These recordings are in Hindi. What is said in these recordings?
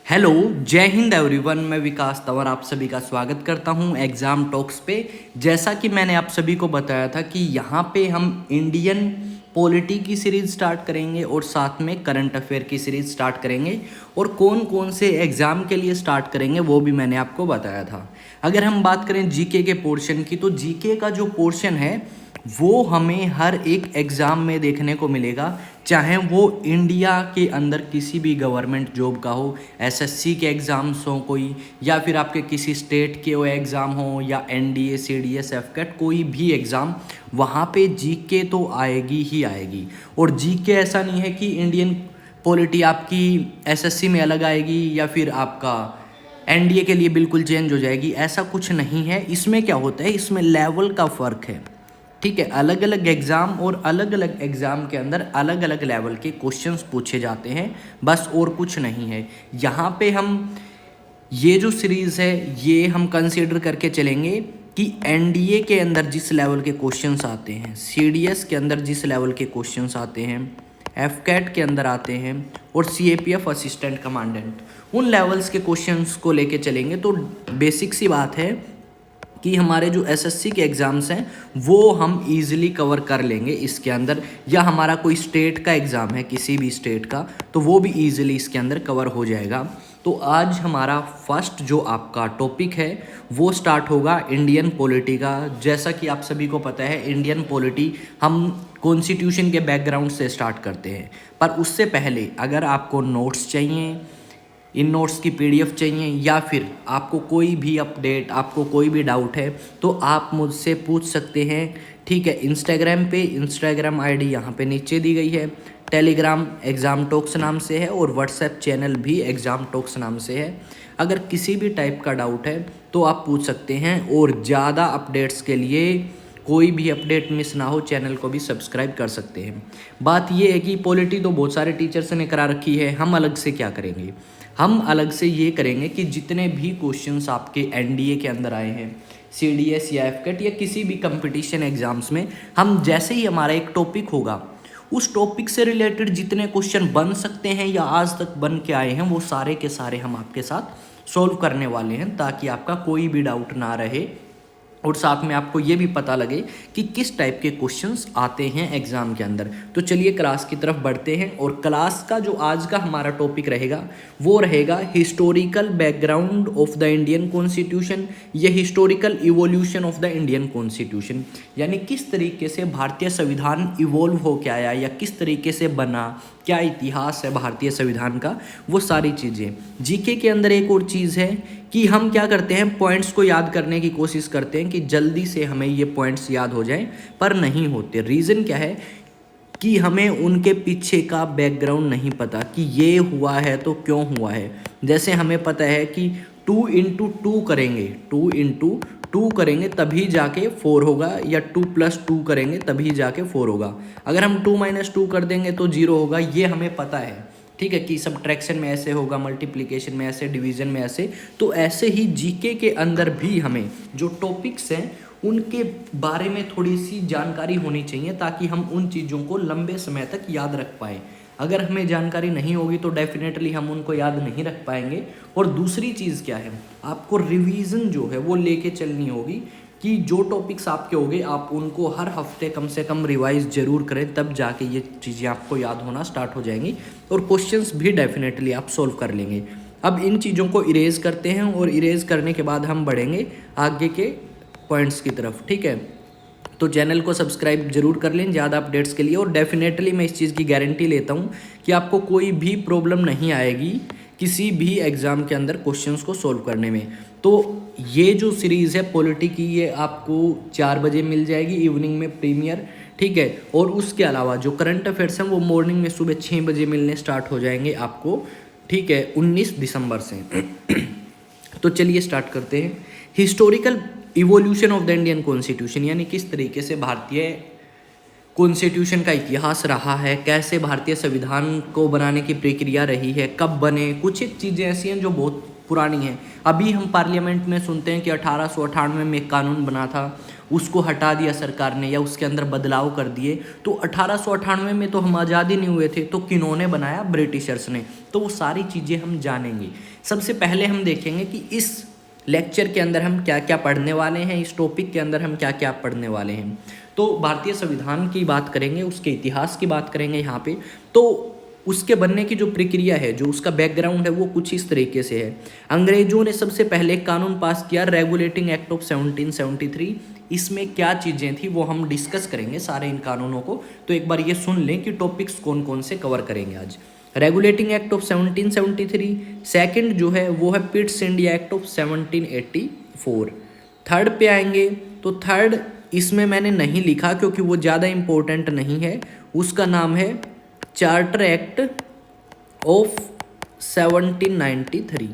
हेलो, जय हिंद एवरीवन। मैं विकास तंवर आप सभी का स्वागत करता हूं एग्ज़ाम टॉक्स पे। जैसा कि मैंने आप सभी को बताया था कि यहाँ पे हम इंडियन पॉलिटी की सीरीज़ स्टार्ट करेंगे और साथ में करंट अफेयर की सीरीज़ स्टार्ट करेंगे और कौन कौन से एग्ज़ाम के लिए स्टार्ट करेंगे वो भी मैंने आपको बताया था। अगर हम बात करें जीके के पोर्शन की, तो जीके का जो पोर्शन है वो हमें हर एक एग्ज़ाम में देखने को मिलेगा, चाहे वो इंडिया के अंदर किसी भी गवर्नमेंट जॉब का हो, एसएससी के एग्ज़ाम्स हो कोई, या फिर आपके किसी स्टेट के वो एग्ज़ाम हो, या एनडीए सीडीएस एफकेट कोई भी एग्ज़ाम, वहाँ पे जीके तो आएगी ही आएगी। और जीके ऐसा नहीं है कि इंडियन पॉलिटी आपकी एसएससी में अलग आएगी या फिर आपका एनडीए के लिए बिल्कुल चेंज हो जाएगी, ऐसा कुछ नहीं है। इसमें क्या होता है, इसमें लेवल का फ़र्क है, ठीक है। अलग अलग एग्ज़ाम और अलग अलग एग्ज़ाम के अंदर अलग अलग लेवल के क्वेश्चंस पूछे जाते हैं, बस और कुछ नहीं है। यहाँ पे हम ये जो सीरीज़ है ये हम कंसीडर करके चलेंगे कि एनडीए के अंदर जिस लेवल के क्वेश्चंस आते हैं, सीडीएस के अंदर जिस लेवल के क्वेश्चंस आते हैं, एफकेट के अंदर आते हैं, और सीएपीएफ असिस्टेंट कमांडेंट, उन लेवल्स के क्वेश्चंस को लेके चलेंगे। तो बेसिक सी बात है कि हमारे जो एसएससी के एग्ज़ाम्स हैं वो हम इजीली कवर कर लेंगे इसके अंदर, या हमारा कोई स्टेट का एग्ज़ाम है किसी भी स्टेट का, तो वो भी इजीली इसके अंदर कवर हो जाएगा। तो आज हमारा फर्स्ट जो आपका टॉपिक है वो स्टार्ट होगा इंडियन पॉलिटी का। जैसा कि आप सभी को पता है, इंडियन पॉलिटी हम कॉन्स्टिट्यूशन के बैकग्राउंड से स्टार्ट करते हैं, पर उससे पहले अगर आपको नोट्स चाहिए, इन नोट्स की पीडीएफ चाहिए, या फिर आपको कोई भी अपडेट, आपको कोई भी डाउट है, तो आप मुझसे पूछ सकते हैं, ठीक है। इंस्टाग्राम पे, इंस्टाग्राम आईडी यहाँ पे नीचे दी गई है, टेलीग्राम एग्ज़ाम टॉक्स नाम से है, और व्हाट्सएप चैनल भी एग्ज़ाम टॉक्स नाम से है। अगर किसी भी टाइप का डाउट है तो आप पूछ सकते हैं, और ज़्यादा अपडेट्स के लिए, कोई भी अपडेट मिस ना हो, चैनल को भी सब्सक्राइब कर सकते हैं। बात ये है कि पॉलिटी तो बहुत सारे टीचर्स ने करा रखी है, हम अलग से क्या करेंगे, हम अलग से ये करेंगे कि जितने भी क्वेश्चंस आपके एनडीए के अंदर आए हैं, सीडीएस या एफकेट या किसी भी कंपटीशन एग्जाम्स में, हम जैसे ही हमारा एक टॉपिक होगा, उस टॉपिक से रिलेटेड जितने क्वेश्चन बन सकते हैं या आज तक बन के आए हैं, वो सारे के सारे हम आपके साथ सॉल्व करने वाले हैं, ताकि आपका कोई भी डाउट ना रहे, और साथ में आपको ये भी पता लगे कि किस टाइप के क्वेश्चंस आते हैं एग्ज़ाम के अंदर। तो चलिए क्लास की तरफ बढ़ते हैं, और क्लास का जो आज का हमारा टॉपिक रहेगा वो रहेगा historical background of the Indian constitution, या historical evolution of the Indian constitution, यानी किस तरीके से भारतीय संविधान इवोल्व हो के आया, या किस तरीके से बना, क्या इतिहास है भारतीय संविधान का, वो सारी चीज़ें। जीके के अंदर एक और चीज़ है कि हम क्या करते हैं, पॉइंट्स को याद करने की कोशिश करते हैं कि जल्दी से हमें ये पॉइंट्स याद हो जाएं, पर नहीं होते। रीज़न क्या है कि हमें उनके पीछे का बैकग्राउंड नहीं पता कि ये हुआ है तो क्यों हुआ है। जैसे हमें पता है कि 2 × 2 करेंगे, 2 × 2 करेंगे तभी जाके 4 होगा, या 2 + 2 करेंगे तभी जाके 4 होगा। अगर हम 2 - 2 कर देंगे तो 0 होगा, ये हमें पता है, ठीक है, कि सब्ट्रैक्शन में ऐसे होगा, मल्टीप्लिकेशन में ऐसे, डिवीज़न में ऐसे। तो ऐसे ही जीके के अंदर भी हमें जो टॉपिक्स हैं उनके बारे में थोड़ी सी जानकारी होनी चाहिए, ताकि हम उन चीज़ों को लंबे समय तक याद रख पाएँ। अगर हमें जानकारी नहीं होगी तो डेफिनेटली हम उनको याद नहीं रख पाएंगे। और दूसरी चीज़ क्या है, आपको रिवीजन जो है वो लेके चलनी होगी, कि जो टॉपिक्स आपके होंगे आप उनको हर हफ्ते कम से कम रिवाइज जरूर करें, तब जाके ये चीज़ें आपको याद होना स्टार्ट हो जाएंगी, और क्वेश्चंस भी डेफिनेटली आप सोल्व कर लेंगे। अब इन चीज़ों को इरेज करते हैं, और इरेज करने के बाद हम बढ़ेंगे आगे के पॉइंट्स की तरफ, ठीक है। तो चैनल को सब्सक्राइब जरूर कर लें ज़्यादा अपडेट्स के लिए, और डेफिनेटली मैं इस चीज़ की गारंटी लेता हूँ कि आपको कोई भी प्रॉब्लम नहीं आएगी किसी भी एग्ज़ाम के अंदर क्वेश्चंस को सोल्व करने में। तो ये जो सीरीज़ है पॉलिटी की, ये आपको 4 बजे मिल जाएगी इवनिंग में प्रीमियर, ठीक है। और उसके अलावा जो करंट अफेयर्स हैं वो मॉर्निंग में सुबह 6 बजे मिलने स्टार्ट हो जाएंगे आपको, ठीक है, 19 दिसंबर से। तो चलिए स्टार्ट करते हैं। Historical evolution of the Indian constitution, यानी किस तरीके से भारतीय कॉन्स्टिट्यूशन का इतिहास रहा है, कैसे भारतीय संविधान को बनाने की प्रक्रिया रही है, कब बने। कुछ एक चीज़ें ऐसी हैं जो बहुत पुरानी है। अभी हम पार्लियामेंट में सुनते हैं कि 1898 में एक कानून बना था, उसको हटा दिया सरकार ने या उसके अंदर बदलाव कर दिए। तो 1898 में तो हम आज़ादी नहीं हुए थे, तो किन्होंने बनाया? ब्रिटिशर्स ने। तो वो सारी चीज़ें हम जानेंगे। सबसे पहले हम देखेंगे कि इस लेक्चर के अंदर हम क्या क्या पढ़ने वाले हैं, इस टॉपिक के अंदर हम क्या क्या पढ़ने वाले हैं। तो भारतीय संविधान की बात करेंगे, उसके इतिहास की बात करेंगे यहाँ पे। तो उसके बनने की जो प्रक्रिया है, जो उसका बैकग्राउंड है, वो कुछ इस तरीके से है। अंग्रेजों ने सबसे पहले एक कानून पास किया, रेगुलेटिंग एक्ट ऑफ 1773। इसमें क्या चीज़ें थी वो हम डिस्कस करेंगे सारे इन कानूनों को। तो एक बार ये सुन लें कि टॉपिक्स कौन कौन से कवर करेंगे आज। रेगुलेटिंग एक्ट ऑफ 1773, सेकंड जो है वो है Pitt's India act of 1784। Third पे आएंगे तो थर्ड इसमें मैंने नहीं लिखा क्योंकि वो ज़्यादा इम्पोर्टेंट नहीं है, उसका नाम है charter act of 1793।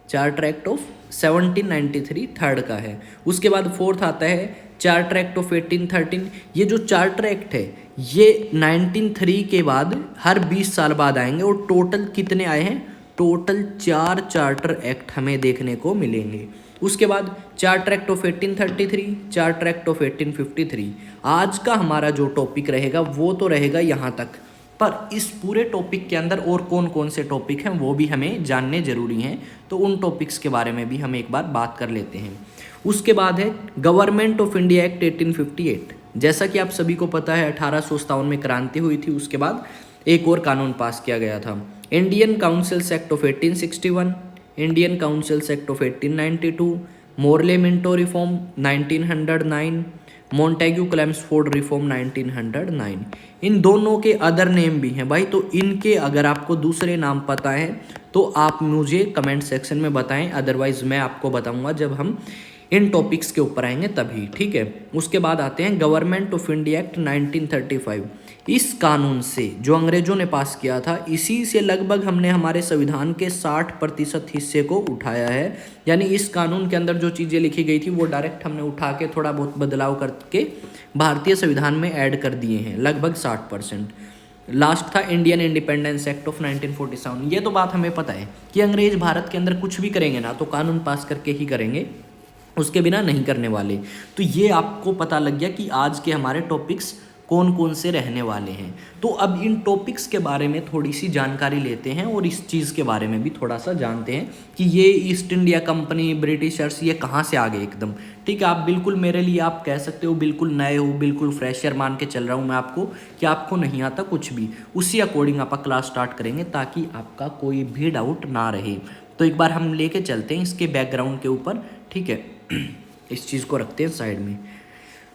Charter act of 1793 third का है। उसके बाद फोर्थ आता है चार्टर एक्ट ऑफ 1813। ये जो चार्टर एक्ट है ये 1903 के बाद हर 20 साल बाद आएंगे और टोटल कितने आए हैं? टोटल 4 चार्टर एक्ट हमें देखने को मिलेंगे। उसके बाद charter act of 1833, charter act of 1853। आज का हमारा जो टॉपिक रहेगा वो तो रहेगा यहाँ तक, पर इस पूरे टॉपिक के अंदर और कौन कौन से टॉपिक हैं वो भी हमें जानने जरूरी हैं। तो उन टॉपिक्स के बारे में भी हम एक बार बात कर लेते हैं। उसके बाद है गवर्नमेंट ऑफ इंडिया एक्ट 1858। जैसा कि आप सभी को पता है 1857 में क्रांति हुई थी, उसके बाद एक और कानून पास किया गया था, Indian councils act of 1861, Indian councils act of 1892, Morley Minto reform 1909, Montagu Chelmsford reform 1909। इन दोनों के अदर नेम भी हैं भाई, तो इनके अगर आपको दूसरे नाम पता है तो आप मुझे कमेंट सेक्शन में बताएं, अदरवाइज मैं आपको बताऊंगा जब हम इन टॉपिक्स के ऊपर आएंगे तभी, ठीक है। उसके बाद आते हैं गवर्नमेंट ऑफ इंडिया एक्ट 1935। इस कानून से जो अंग्रेजों ने पास किया था, इसी से लगभग हमने हमारे संविधान के 60% हिस्से को उठाया है। यानी इस कानून के अंदर जो चीज़ें लिखी गई थी वो डायरेक्ट हमने उठा के थोड़ा बहुत बदलाव करके भारतीय संविधान में ऐड कर दिए हैं, लगभग 60%। लास्ट था इंडियन इंडिपेंडेंस एक्ट ऑफ 1947। ये तो बात हमें पता है कि अंग्रेज भारत के अंदर कुछ भी करेंगे ना तो कानून पास करके ही करेंगे, उसके बिना नहीं करने वाले। तो ये आपको पता लग गया कि आज के हमारे टॉपिक्स कौन कौन से रहने वाले हैं। तो अब इन टॉपिक्स के बारे में थोड़ी सी जानकारी लेते हैं और इस चीज़ के बारे में भी थोड़ा सा जानते हैं कि ये ईस्ट इंडिया कंपनी, ब्रिटिशर्स, ये कहाँ से आ गए एकदम, ठीक है। आप बिल्कुल मेरे लिए आप कह सकते हो बिल्कुल नए हो, बिल्कुल फ्रेशर मान के चल रहा हूँ मैं आपको कि आपको नहीं आता कुछ भी। उसी अकॉर्डिंग आप क्लास स्टार्ट करेंगे ताकि आपका कोई भी डाउट ना रहे। तो एक बार हम लेके चलते हैं इसके बैकग्राउंड के ऊपर, ठीक है। इस चीज़ को रखते हैं साइड में।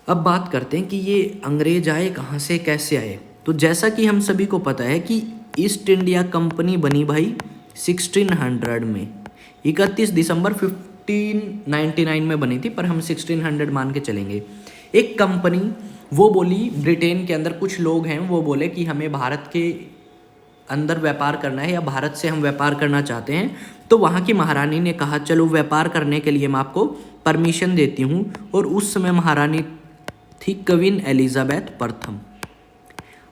अब बात करते हैं कि ये अंग्रेज आए कहाँ से, कैसे आए। तो जैसा कि हम सभी को पता है कि ईस्ट इंडिया कंपनी बनी भाई 1600 में, 31 दिसंबर 1599 में बनी थी, पर हम 1600 मान के चलेंगे। एक कंपनी वो बोली, ब्रिटेन के अंदर कुछ लोग हैं वो बोले कि हमें भारत के अंदर व्यापार करना है या भारत से हम व्यापार करना चाहते हैं। तो वहाँ की महारानी ने कहा चलो व्यापार करने के लिए मैं आपको परमिशन देती हूँ। और उस समय महारानी थी क्वीन एलिजाबेथ प्रथम।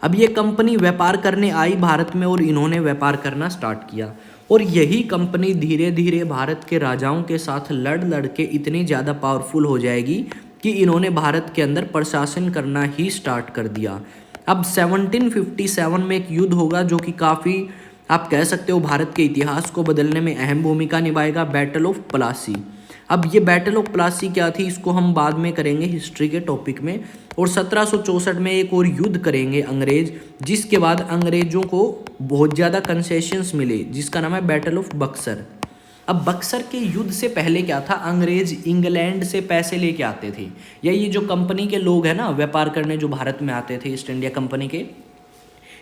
अब ये कंपनी व्यापार करने आई भारत में और इन्होंने व्यापार करना स्टार्ट किया। और यही कंपनी धीरे धीरे भारत के राजाओं के साथ लड़ के इतनी ज़्यादा पावरफुल हो जाएगी कि इन्होंने भारत के अंदर प्रशासन करना ही स्टार्ट कर दिया। अब 1757 में एक युद्ध होगा जो कि काफ़ी आप कह सकते हो भारत के इतिहास को बदलने में अहम भूमिका निभाएगा, बैटल ऑफ प्लासी। अब ये बैटल ऑफ प्लासी क्या थी इसको हम बाद में करेंगे हिस्ट्री के टॉपिक में। और 1764 में एक और युद्ध करेंगे अंग्रेज, जिसके बाद अंग्रेजों को बहुत ज़्यादा कंसेशंस मिले, जिसका नाम है बैटल ऑफ बक्सर। अब बक्सर के युद्ध से पहले क्या था, अंग्रेज इंग्लैंड से पैसे लेके आते थे, या ये जो कंपनी के लोग हैं ना व्यापार करने जो भारत में आते थे ईस्ट इंडिया कंपनी के,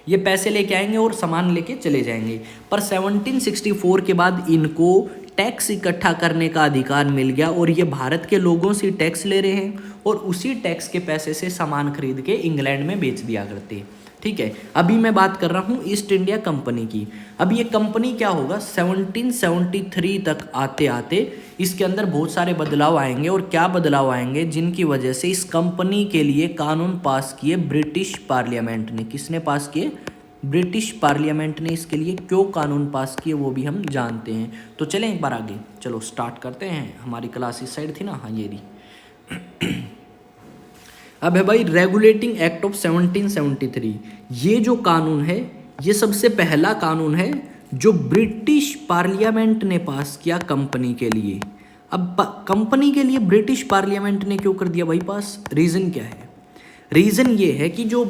ये पैसे लेके आएंगे और सामान लेके चले जाएंगे। पर 1764 के बाद इनको टैक्स इकट्ठा करने का अधिकार मिल गया और ये भारत के लोगों से टैक्स ले रहे हैं और उसी टैक्स के पैसे से सामान खरीद के इंग्लैंड में बेच दिया करते, ठीक है। अभी मैं बात कर रहा हूँ ईस्ट इंडिया कंपनी की। अब ये कंपनी क्या होगा, 1773 तक आते आते इसके अंदर बहुत सारे बदलाव आएंगे। और क्या बदलाव आएंगे, जिनकी वजह से इस कंपनी के लिए कानून पास किए ब्रिटिश पार्लियामेंट ने। किसने पास किए? ब्रिटिश पार्लियामेंट ने इसके लिए क्यों कानून पास किए वो भी हम जानते हैं। तो चलें एक बार आगे, चलो स्टार्ट करते हैं। हमारी क्लास इस साइड थी ना, हाँ ये रही। अब है भाई रेगुलेटिंग एक्ट ऑफ 1773। ये जो कानून है ये सबसे पहला कानून है जो ब्रिटिश पार्लियामेंट ने पास किया कंपनी के लिए। अब कंपनी के लिए ब्रिटिश पार्लियामेंट ने क्यों कर दिया भाई पास, रीज़न क्या है? रीज़न ये है कि जो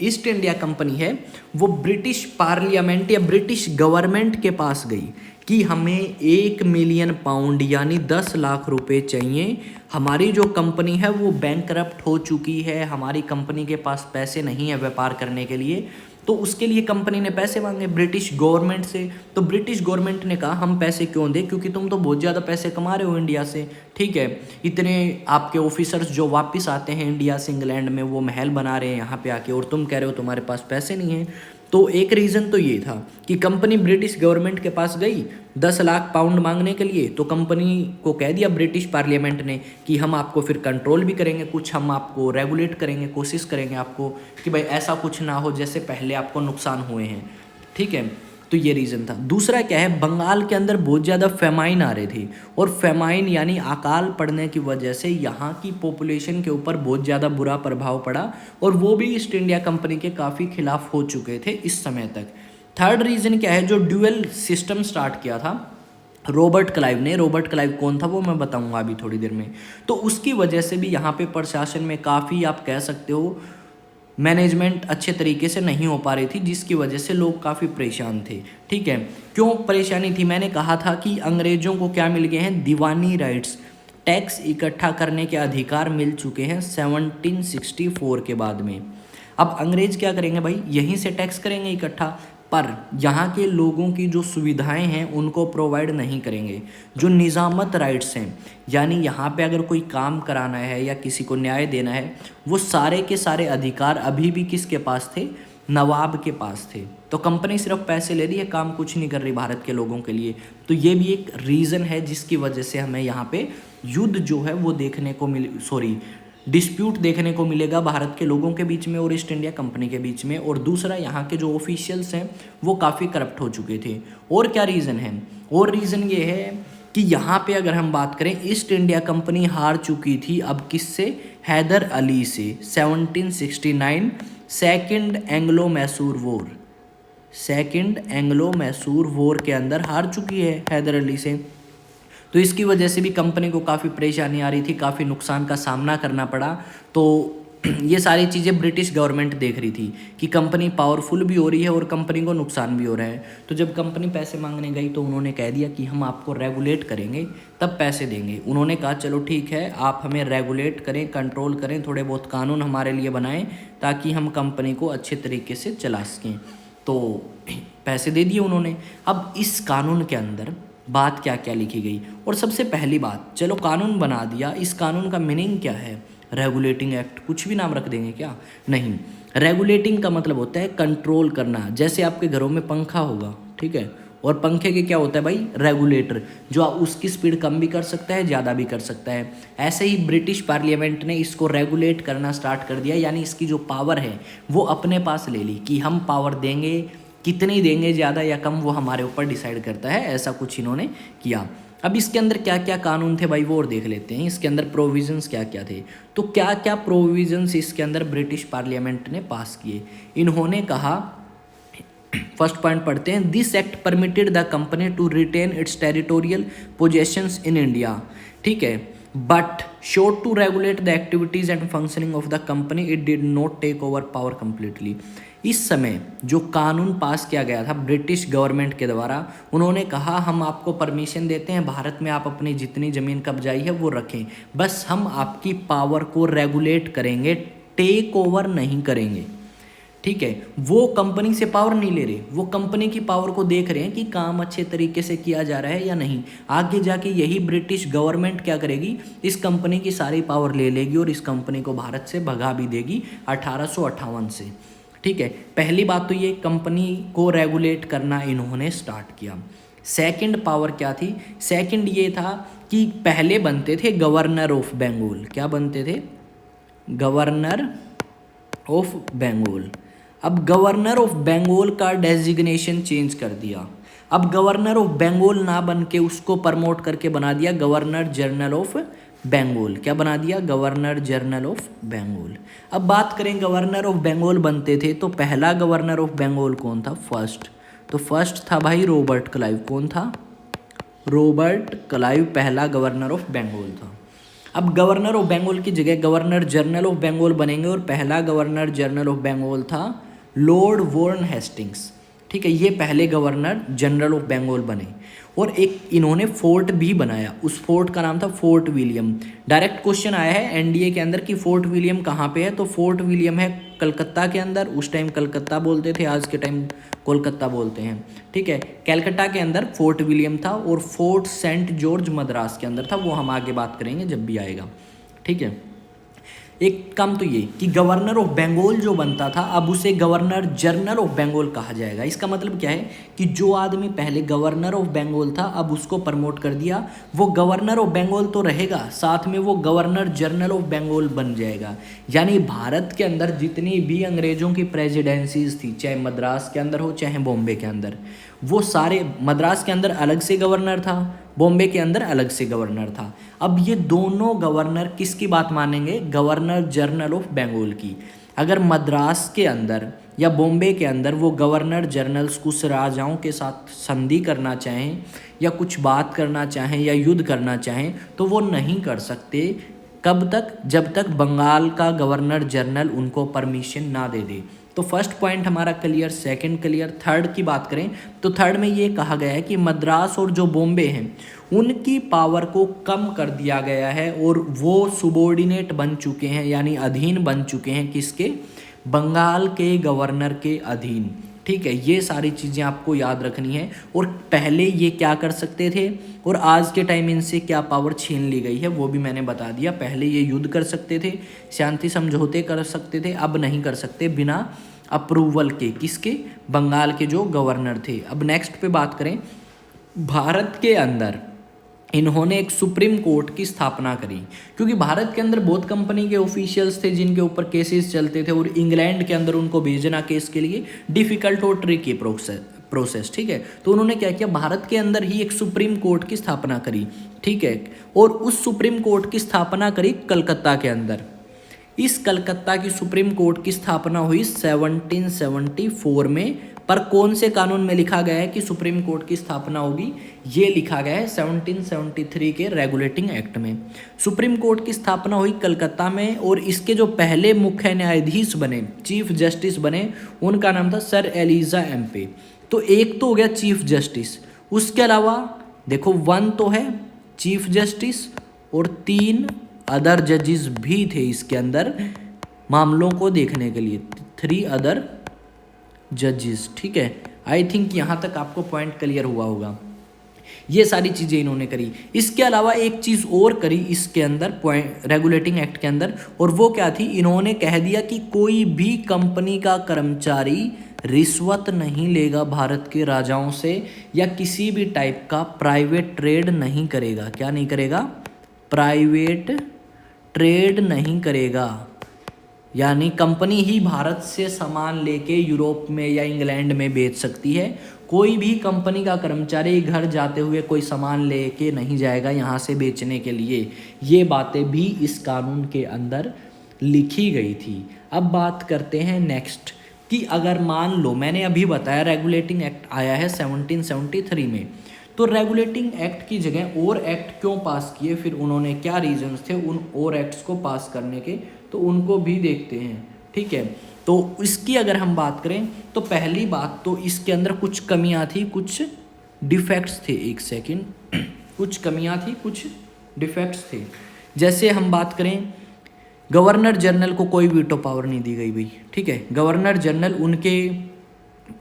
ईस्ट इंडिया कंपनी है वो ब्रिटिश पार्लियामेंट या ब्रिटिश गवर्नमेंट के पास गई कि हमें 1 मिलियन पाउंड यानी 10 लाख रुपए चाहिए, हमारी जो कंपनी है वो बैंकरप्ट हो चुकी है, हमारी कंपनी के पास पैसे नहीं है व्यापार करने के लिए। तो उसके लिए कंपनी ने पैसे मांगे ब्रिटिश गवर्नमेंट से। तो ब्रिटिश गवर्नमेंट ने कहा हम पैसे क्यों दें, क्योंकि तुम तो बहुत ज़्यादा पैसे कमा रहे हो इंडिया से, ठीक है, इतने आपके ऑफिसर्स जो वापस आते हैं इंडिया से इंग्लैंड में वो महल बना रहे हैं यहाँ पे आके, और तुम कह रहे हो तुम्हारे पास पैसे नहीं हैं। तो एक रीज़न तो ये था कि कंपनी ब्रिटिश गवर्नमेंट के पास गई 10 लाख पाउंड मांगने के लिए। तो कंपनी को कह दिया ब्रिटिश पार्लियामेंट ने कि हम आपको फिर कंट्रोल भी करेंगे, कुछ हम आपको रेगुलेट करेंगे, कोशिश करेंगे आपको कि भाई ऐसा कुछ ना हो जैसे पहले आपको नुकसान हुए हैं, ठीक है। तो ये रीज़न था। दूसरा क्या है, बंगाल के अंदर बहुत ज़्यादा फेमाइन आ रहे थे, और फेमाइन यानी अकाल पड़ने की वजह से यहाँ की पॉपुलेशन के ऊपर बहुत ज़्यादा बुरा प्रभाव पड़ा, और वो भी ईस्ट इंडिया कंपनी के काफ़ी खिलाफ हो चुके थे इस समय तक। थर्ड रीज़न क्या है, जो ड्यूअल सिस्टम स्टार्ट किया था रॉबर्ट क्लाइव ने। रॉबर्ट क्लाइव कौन था वो मैं बताऊंगा अभी थोड़ी देर में। तो उसकी वजह से भी यहाँ पे प्रशासन में काफ़ी आप कह सकते हो मैनेजमेंट अच्छे तरीके से नहीं हो पा रही थी, जिसकी वजह से लोग काफ़ी परेशान थे, ठीक है। क्यों परेशानी थी, मैंने कहा था कि अंग्रेज़ों को क्या मिल गए हैं, दीवानी राइट्स, टैक्स इकट्ठा करने के अधिकार मिल चुके हैं 1764 के बाद में। अब अंग्रेज़ क्या करेंगे भाई, यहीं से टैक्स करेंगे इकट्ठा, पर यहाँ के लोगों की जो सुविधाएं हैं उनको प्रोवाइड नहीं करेंगे। जो निज़ामत राइट्स हैं, यानी यहाँ पे अगर कोई काम कराना है या किसी को न्याय देना है, वो सारे के सारे अधिकार अभी भी किसके पास थे, नवाब के पास थे। तो कंपनी सिर्फ पैसे ले रही है, काम कुछ नहीं कर रही भारत के लोगों के लिए। तो ये भी एक रीज़न है जिसकी वजह से हमें यहाँ पे युद्ध जो है वो देखने को डिस्प्यूट देखने को मिलेगा भारत के लोगों के बीच में और ईस्ट इंडिया कंपनी के बीच में। और दूसरा, यहाँ के जो ऑफिशियल्स हैं वो काफ़ी करप्ट हो चुके थे। और क्या रीज़न है, और रीज़न ये है कि यहाँ पे अगर हम बात करें, ईस्ट इंडिया कंपनी हार चुकी थी अब किससे, हैदर अली से। 1769 second Anglo Mysore war, second Anglo Mysore war के अंदर हार चुकी है हैदर अली से। तो इसकी वजह से भी कंपनी को काफ़ी परेशानी आ रही थी, काफ़ी नुकसान का सामना करना पड़ा। तो ये सारी चीज़ें ब्रिटिश गवर्नमेंट देख रही थी कि कंपनी पावरफुल भी हो रही है और कंपनी को नुकसान भी हो रहा है। तो जब कंपनी पैसे मांगने गई तो उन्होंने कह दिया कि हम आपको रेगुलेट करेंगे तब पैसे देंगे। उन्होंने कहा चलो ठीक है, आप हमें रेगुलेट करें, कंट्रोल करें, थोड़े बहुत कानून हमारे लिए बनाएं ताकि हम कंपनी को अच्छे तरीके से चला सकें। तो पैसे दे दिए उन्होंने। अब इस कानून के अंदर बात क्या क्या लिखी गई, और सबसे पहली बात, चलो कानून बना दिया, इस कानून का मीनिंग क्या है, रेगुलेटिंग एक्ट, कुछ भी नाम रख देंगे क्या, नहीं। रेगुलेटिंग का मतलब होता है कंट्रोल करना। जैसे आपके घरों में पंखा होगा, ठीक है, और पंखे के क्या होता है भाई, रेगुलेटर, जो उसकी स्पीड कम भी कर सकता है, ज़्यादा भी कर सकता है। ऐसे ही ब्रिटिश पार्लियामेंट ने इसको रेगुलेट करना स्टार्ट कर दिया, यानी इसकी जो पावर है वो अपने पास ले ली कि हम पावर देंगे, कितनी देंगे, ज़्यादा या कम, वो हमारे ऊपर डिसाइड करता है। ऐसा कुछ इन्होंने किया। अब इसके अंदर क्या क्या कानून थे भाई वो और देख लेते हैं, इसके अंदर प्रोविजंस क्या क्या थे। तो क्या क्या प्रोविजंस इसके अंदर ब्रिटिश पार्लियामेंट ने पास किए। इन्होंने कहा, फर्स्ट पॉइंट पढ़ते हैं, this act permitted the company to retain its territorial possessions in India, ठीक है, but sought to regulate the activities and functioning of the company, it did not take over power completely. इस समय जो कानून पास किया गया था ब्रिटिश गवर्नमेंट के द्वारा, उन्होंने कहा हम आपको परमिशन देते हैं, भारत में आप अपनी जितनी ज़मीन कब्जाई है वो रखें, बस हम आपकी पावर को रेगुलेट करेंगे, टेक ओवर नहीं करेंगे, ठीक है। वो कंपनी से पावर नहीं ले रहे, वो कंपनी की पावर को देख रहे हैं कि काम अच्छे तरीके से किया जा रहा है या नहीं। आगे जाके यही ब्रिटिश गवर्नमेंट क्या करेगी, इस कंपनी की सारी पावर ले लेगी और इस कंपनी को भारत से भगा भी देगी 1858 से, ठीक है। पहली बात तो ये कंपनी को रेगुलेट करना इन्होंने स्टार्ट किया। सेकंड पावर क्या थी, सेकंड ये था कि पहले बनते थे गवर्नर ऑफ बंगाल, क्या बनते थे, गवर्नर ऑफ बंगाल। अब गवर्नर ऑफ बंगाल का डेजिग्नेशन चेंज कर दिया। अब गवर्नर ऑफ बंगाल ना बन के उसको प्रमोट करके बना दिया गवर्नर जनरल ऑफ बंगाल। क्या बना दिया? Governor general of Bengal. अब बात करें गवर्नर ऑफ बंगाल बनते थे तो पहला गवर्नर ऑफ बंगाल कौन था? फर्स्ट। तो फर्स्ट था भाई रॉबर्ट क्लाइव। कौन था? रॉबर्ट क्लाइव पहला गवर्नर ऑफ बंगाल था। अब गवर्नर ऑफ बंगाल की जगह गवर्नर जनरल ऑफ बंगाल बनेंगे और पहला गवर्नर जनरल ऑफ बंगाल था लॉर्ड वॉरेन हेस्टिंग्स। ठीक है, ये पहले गवर्नर जनरल ऑफ बंगाल बने और एक इन्होंने फोर्ट भी बनाया। उस फोर्ट का नाम था फोर्ट विलियम। डायरेक्ट क्वेश्चन आया है एनडीए के अंदर कि फोर्ट विलियम कहाँ पे है, तो फोर्ट विलियम है कलकत्ता के अंदर। उस टाइम कलकत्ता बोलते थे, आज के टाइम कोलकाता बोलते हैं। ठीक है, कलकत्ता के अंदर फोर्ट विलियम था और फोर्ट सेंट जॉर्ज मद्रास के अंदर था। वो हम आगे बात करेंगे जब भी आएगा। ठीक है, एक काम तो ये कि गवर्नर ऑफ बंगाल जो बनता था अब उसे गवर्नर जनरल ऑफ बंगाल कहा जाएगा। इसका मतलब क्या है कि जो आदमी पहले गवर्नर ऑफ बंगाल था अब उसको प्रमोट कर दिया, वो गवर्नर ऑफ बंगाल तो रहेगा, साथ में वो गवर्नर जनरल ऑफ बंगाल बन जाएगा। यानी भारत के अंदर जितनी भी अंग्रेजों की प्रेसिडेंसीज थी, चाहे मद्रास के अंदर हो चाहे बॉम्बे के अंदर, वो सारे, मद्रास के अंदर अलग से गवर्नर था, बॉम्बे के अंदर अलग से गवर्नर था। अब ये दोनों गवर्नर किसकी बात मानेंगे? गवर्नर जनरल ऑफ बंगाल की। अगर मद्रास के अंदर या बॉम्बे के अंदर वो गवर्नर जनरल्स कुछ राजाओं के साथ संधि करना चाहें या कुछ बात करना चाहें या युद्ध करना चाहें तो वो नहीं कर सकते। कब तक? जब तक बंगाल का गवर्नर जनरल उनको परमिशन ना दे दे। तो फर्स्ट पॉइंट हमारा क्लियर, सेकंड क्लियर। थर्ड की बात करें तो थर्ड में ये कहा गया है कि मद्रास और जो बॉम्बे हैं उनकी पावर को कम कर दिया गया है और वो सुबॉर्डिनेट बन चुके हैं, यानी अधीन बन चुके हैं किसके? बंगाल के गवर्नर के अधीन। ठीक है, ये सारी चीज़ें आपको याद रखनी है। और पहले ये क्या कर सकते थे और आज के टाइम इनसे क्या पावर छीन ली गई है वो भी मैंने बता दिया। पहले ये युद्ध कर सकते थे, शांति समझौते कर सकते थे, अब नहीं कर सकते बिना अप्रूवल के। किसके? बंगाल के जो गवर्नर थे। अब नेक्स्ट पे बात करें, भारत के अंदर इन्होंने एक सुप्रीम कोर्ट की स्थापना करी, क्योंकि भारत के अंदर बहुत कंपनी के ऑफिशियल्स थे जिनके ऊपर केसेस चलते थे और इंग्लैंड के अंदर उनको भेजना केस के लिए डिफ़िकल्ट और ट्रिकी प्रोसेस। ठीक है, तो उन्होंने क्या किया, भारत के अंदर ही एक सुप्रीम कोर्ट की स्थापना करी। ठीक है, और उस सुप्रीम कोर्ट की स्थापना करी कलकत्ता के अंदर। इस कलकत्ता की सुप्रीम कोर्ट की स्थापना हुई 1774 में। पर कौन से कानून में लिखा गया है कि सुप्रीम कोर्ट की स्थापना होगी? ये लिखा गया है 1773 के रेगुलेटिंग एक्ट में। सुप्रीम कोर्ट की स्थापना हुई कलकत्ता में और इसके जो पहले मुख्य न्यायाधीश बने, चीफ जस्टिस बने, उनका नाम था सर एलिजा एम्पे। तो एक तो हो गया चीफ जस्टिस, उसके अलावा देखो 1 तो है चीफ जस्टिस और 3 अदर जजेस भी थे इसके अंदर मामलों को देखने के लिए, 3 अदर जजेस। ठीक है, आई थिंक यहाँ तक आपको पॉइंट क्लियर हुआ होगा। ये सारी चीज़ें इन्होंने करी। इसके अलावा एक चीज़ और करी इसके अंदर पॉइंट रेगुलेटिंग एक्ट के अंदर, और वो क्या थी? इन्होंने कह दिया कि कोई भी कंपनी का कर्मचारी रिश्वत नहीं लेगा भारत के राजाओं से या किसी भी टाइप का प्राइवेट ट्रेड नहीं करेगा। क्या नहीं करेगा? प्राइवेट ट्रेड नहीं करेगा। यानी कंपनी ही भारत से सामान लेके यूरोप में या इंग्लैंड में बेच सकती है। कोई भी कंपनी का कर्मचारी घर जाते हुए कोई सामान लेके नहीं जाएगा यहाँ से बेचने के लिए। ये बातें भी इस कानून के अंदर लिखी गई थी। अब बात करते हैं नेक्स्ट कि अगर मान लो मैंने अभी बताया रेगुलेटिंग एक्ट आया है 1773 में, तो रेगुलेटिंग एक्ट की जगह और एक्ट क्यों पास किए, फिर उन्होंने क्या रीजंस थे उन और एक्ट्स को पास करने के, तो उनको भी देखते हैं। ठीक है, तो इसकी अगर हम बात करें तो पहली बात तो इसके अंदर कुछ कमियां थी, कुछ डिफेक्ट्स थे। एक सेकंड, कुछ कमियां थी, कुछ डिफेक्ट्स थे। जैसे हम बात करें, गवर्नर जनरल को कोई वीटो पावर नहीं दी गई भाई। ठीक है, गवर्नर जनरल उनके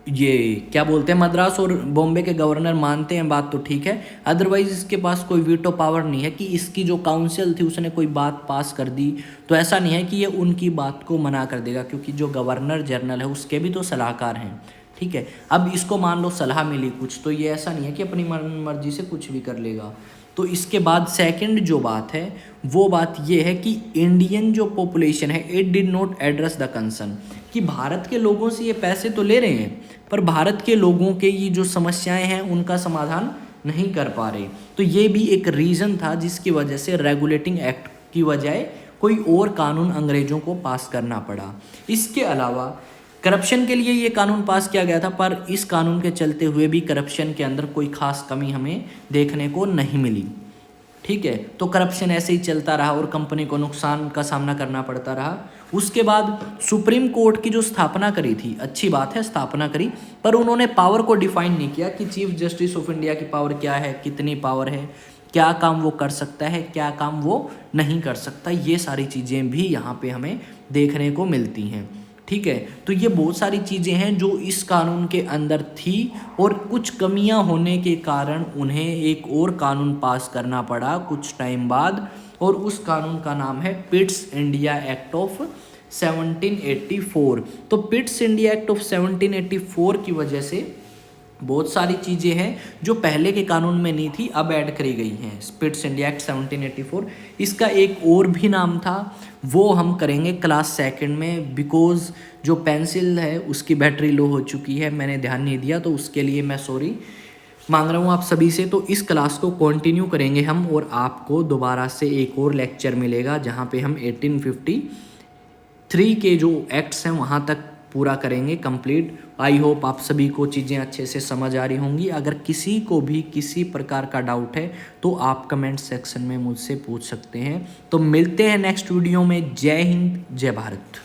ये क्या बोलते हैं, मद्रास और बॉम्बे के गवर्नर मानते हैं बात तो ठीक है, अदरवाइज इसके पास कोई वीटो पावर नहीं है कि इसकी जो काउंसिल थी उसने कोई बात पास कर दी तो ऐसा नहीं है कि ये उनकी बात को मना कर देगा, क्योंकि जो गवर्नर जनरल है उसके भी तो सलाहकार हैं। ठीक है, अब इसको मान लो सलाह मिली कुछ, तो ये ऐसा नहीं है कि अपनी मर्जी से कुछ भी कर लेगा। तो इसके बाद सेकंड जो बात है वो बात ये है कि इंडियन जो पॉपुलेशन है it did not address the concern, कि भारत के लोगों से ये पैसे तो ले रहे हैं पर भारत के लोगों के ये जो समस्याएं हैं उनका समाधान नहीं कर पा रहे। तो ये भी एक रीज़न था जिसकी वजह से रेगुलेटिंग एक्ट की बजाय कोई और कानून अंग्रेज़ों को पास करना पड़ा। इसके अलावा करप्शन के लिए ये कानून पास किया गया था, पर इस कानून के चलते हुए भी करप्शन के अंदर कोई खास कमी हमें देखने को नहीं मिली। ठीक है, तो करप्शन ऐसे ही चलता रहा और कंपनी को नुकसान का सामना करना पड़ता रहा। उसके बाद सुप्रीम कोर्ट की जो स्थापना करी थी, अच्छी बात है स्थापना करी, पर उन्होंने पावर को डिफाइन नहीं किया कि चीफ जस्टिस ऑफ इंडिया की पावर क्या है, कितनी पावर है, क्या काम वो कर सकता है, क्या काम वो नहीं कर सकता। ये सारी चीज़ें भी यहाँ पे हमें देखने को मिलती हैं। ठीक है, तो ये बहुत सारी चीज़ें हैं जो इस कानून के अंदर थी और कुछ कमियां होने के कारण उन्हें एक और कानून पास करना पड़ा कुछ टाइम बाद, और उस कानून का नाम है पिट्स इंडिया एक्ट ऑफ 1784। तो पिट्स इंडिया एक्ट ऑफ 1784 की वजह से बहुत सारी चीज़ें हैं जो पहले के कानून में नहीं थी, अब ऐड करी गई हैं। पिट्स इंडिया एक्ट 1784, इसका एक और भी नाम था, वो हम करेंगे क्लास सेकंड में, बिकॉज जो पेंसिल है उसकी बैटरी लो हो चुकी है, मैंने ध्यान नहीं दिया, तो उसके लिए मैं सॉरी मांग रहा हूँ आप सभी से। तो इस क्लास को कंटिन्यू करेंगे हम, और आपको दोबारा से एक और लेक्चर मिलेगा जहाँ पे हम 1853 के जो एक्ट्स हैं वहाँ तक पूरा करेंगे कंप्लीट। आई होप आप सभी को चीज़ें अच्छे से समझ आ रही होंगी। अगर किसी को भी किसी प्रकार का डाउट है तो आप कमेंट सेक्शन में मुझसे पूछ सकते हैं। तो मिलते हैं नेक्स्ट वीडियो में। जय हिंद, जय भारत।